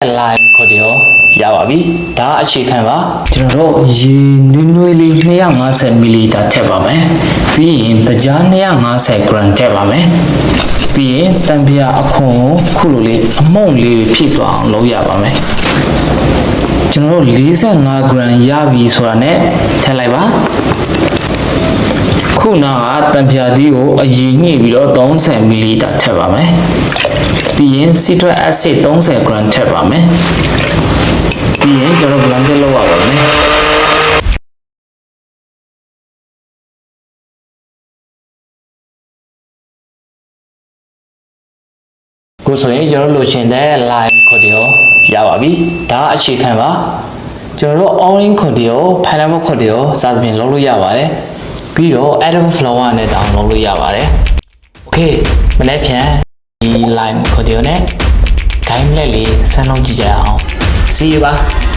line ခေါ်တယ်ရပါပြီဒါအခြေခံပါကျွန်တော်တို့ရေနွေးနွေးလေး250 ml ထည့်ပါမယ်ပြီးရင်တကြား250 gram ထည့်ပါမယ်ပြီးရင်တံပြာအခွန်ကိုခုလိုလေးအမုံလေးဖြည့်သွားအောင်လုပ်ရပါမယ်ကျွန်တော်တို့45 gram ရပြီဆိုတာနဲ့ထည့်လိုက်ပါခုနကတံပြာသီးကိုအရင်ညှိပြီးတော့30 ml ထည့်ပါမယ်ပြီးရင် citric acid 30 gram ထည့်ပါမယ်ပြီးရင်ကျွန်တော် blend လုပ်ရပါမယ်ကိုဆိုရင်ကျွန်တော်လိုချင်တဲ့ line ခေါ်တယ်ရပါပြီဒါအခြေခံပါကျွန်တော်တို့ orange ခေါ်တယ် pineapple ခေါ်တယ်စသဖြင့်လုပ်လို့ရပါတယ်ပြီးတော့ edible flower နဲ့တောင်းလုပ်လို့ရပါတယ် okay မနေ့ပြန်ဒီ line ခေါ်တယ်နဲ့ guide လက်လေးစမ်းလုံးကြည့်ကြအောင် see you ပါ